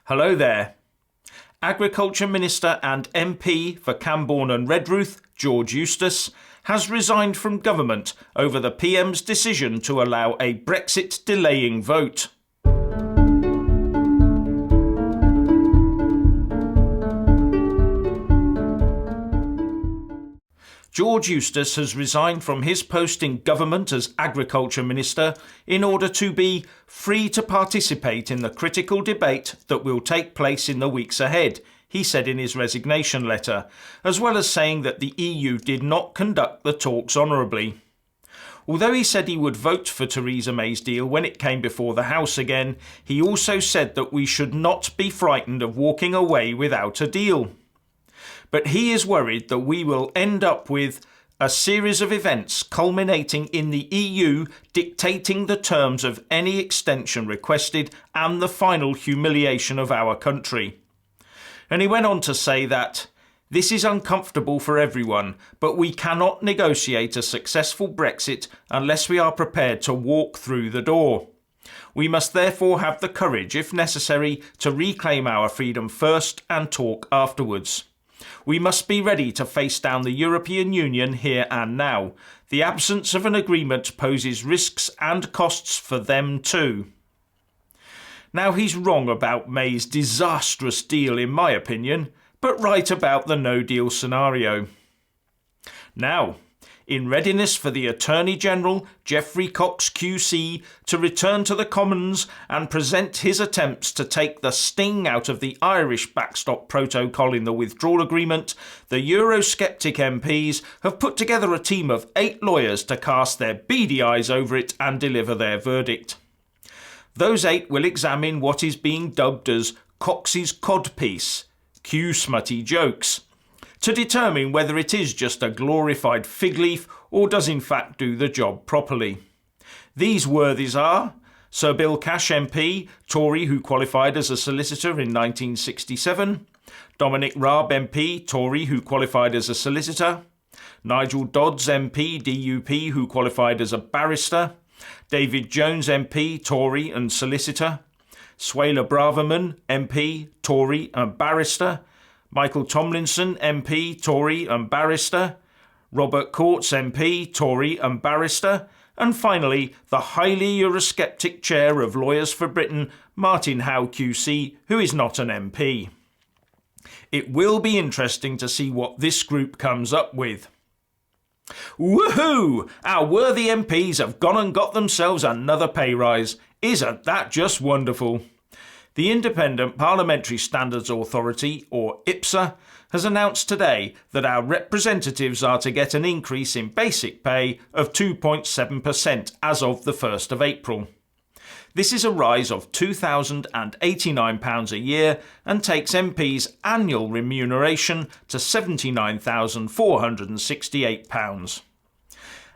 Hello there. Agriculture Minister and MP for Camborne and Redruth, George Eustice, has resigned from government over the PM's decision to allow a Brexit delaying vote. George Eustice has resigned from his post in government as Agriculture Minister in order to be free to participate in the critical debate that will take place in the weeks ahead, he said in his resignation letter, as well as saying that the EU did not conduct the talks honourably. Although he said he would vote for Theresa May's deal when it came before the House again, he also said that we should not be frightened of walking away without a deal. But he is worried that we will end up with a series of events culminating in the EU dictating the terms of any extension requested and the final humiliation of our country. And he went on to say that this is uncomfortable for everyone, but we cannot negotiate a successful Brexit unless we are prepared to walk through the door. We must therefore have the courage, if necessary, to reclaim our freedom first and talk afterwards. We must be ready to face down the European Union here and now. The absence of an agreement poses risks and costs for them too. Now, he's wrong about May's disastrous deal in my opinion, but right about the no-deal scenario. Now, in readiness for the Attorney General, Geoffrey Cox QC, to return to the Commons and present his attempts to take the sting out of the Irish backstop protocol in the withdrawal agreement, the Eurosceptic MPs have put together a team of 8 lawyers to cast their beady eyes over it and deliver their verdict. Those 8 will examine what is being dubbed as Cox's codpiece, cue smutty jokes, to determine whether it is just a glorified fig leaf or does in fact do the job properly. These worthies are Sir Bill Cash MP, Tory who qualified as a solicitor in 1967, Dominic Raab MP, Tory who qualified as a solicitor, Nigel Dodds MP, DUP who qualified as a barrister, David Jones MP, Tory and solicitor, Suella Braverman MP, Tory and barrister, Michael Tomlinson MP, Tory and barrister, Robert Courts MP, Tory and barrister, and finally the highly Eurosceptic chair of Lawyers for Britain, Martin Howe QC, who is not an MP. It will be interesting to see what this group comes up with. Woohoo! Our worthy MPs have gone and got themselves another pay rise. Isn't that just wonderful? The Independent Parliamentary Standards Authority, or IPSA, has announced today that our representatives are to get an increase in basic pay of 2.7% as of the 1st of April. This is a rise of £2,089 a year and takes MPs' annual remuneration to £79,468.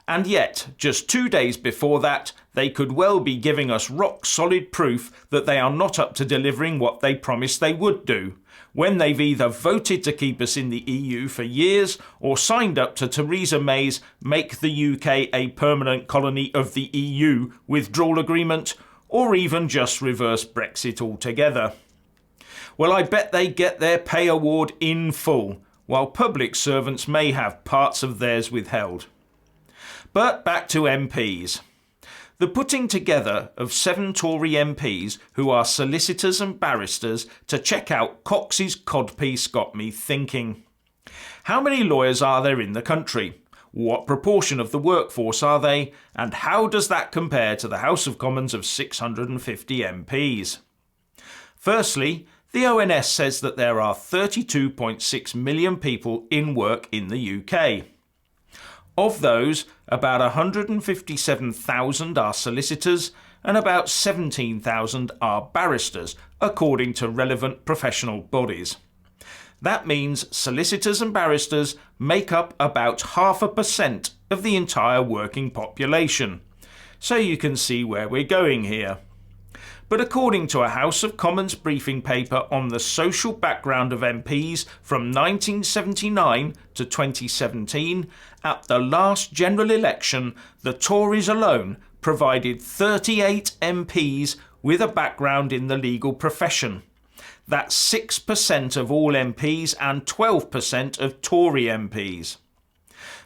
And yet, just 2 days before that, they could well be giving us rock-solid proof that they are not up to delivering what they promised they would do, when they've either voted to keep us in the EU for years or signed up to Theresa May's Make the UK a Permanent Colony of the EU withdrawal agreement, or even just reverse Brexit altogether. Well, I bet they get their pay award in full, while public servants may have parts of theirs withheld. But back to MPs. The putting together of 7 Tory MPs who are solicitors and barristers to check out Cox's codpiece got me thinking. How many lawyers are there in the country? What proportion of the workforce are they? And how does that compare to the House of Commons of 650 MPs? Firstly, the ONS says that there are 32.6 million people in work in the UK. Of those, about 157,000 are solicitors and about 17,000 are barristers, according to relevant professional bodies. That means solicitors and barristers make up about 0.5% of the entire working population. So you can see where we're going here. But according to a House of Commons briefing paper on the social background of MPs from 1979 to 2017, at the last general election, the Tories alone provided 38 MPs with a background in the legal profession. That's 6% of all MPs and 12% of Tory MPs.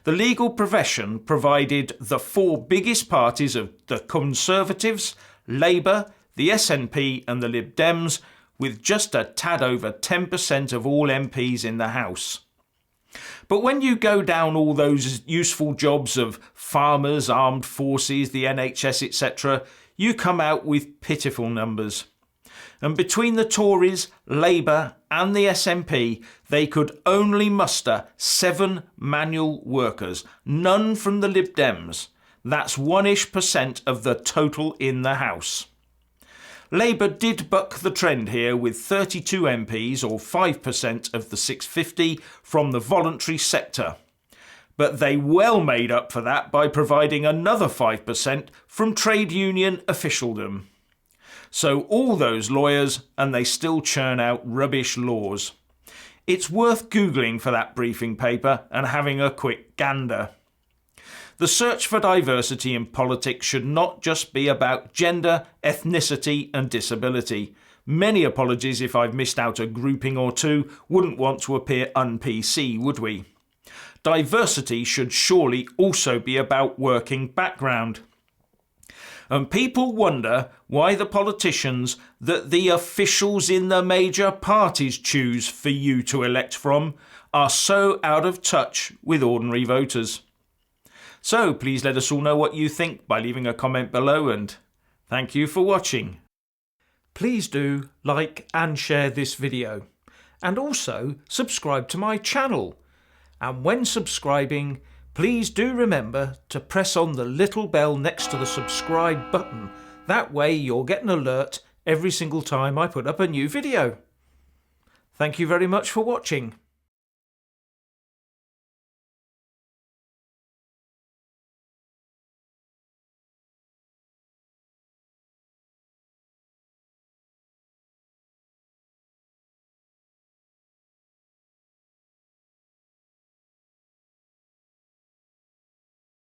The legal profession provided the four biggest parties of the Conservatives, Labour, the SNP and the Lib Dems with just a tad over 10% of all MPs in the House. But when you go down all those useful jobs of farmers, armed forces, the NHS, etc., you come out with pitiful numbers. And between the Tories, Labour and the SNP, they could only muster 7 manual workers, none from the Lib Dems. That's 1-ish% of the total in the House. Labour did buck the trend here with 32 MPs, or 5% of the 650, from the voluntary sector. But they well made up for that by providing another 5% from trade union officialdom. So all those lawyers, and they still churn out rubbish laws. It's worth Googling for that briefing paper and having a quick gander. The search for diversity in politics should not just be about gender, ethnicity and disability. Many apologies if I've missed out a grouping or two, wouldn't want to appear un-PC, would we? Diversity should surely also be about working background. And people wonder why the politicians that the officials in the major parties choose for you to elect from are so out of touch with ordinary voters. So please let us all know what you think by leaving a comment below, and thank you for watching. Please do like and share this video, and also subscribe to my channel. And when subscribing, please do remember to press on the little bell next to the subscribe button. That way you'll get an alert every single time I put up a new video. Thank you very much for watching.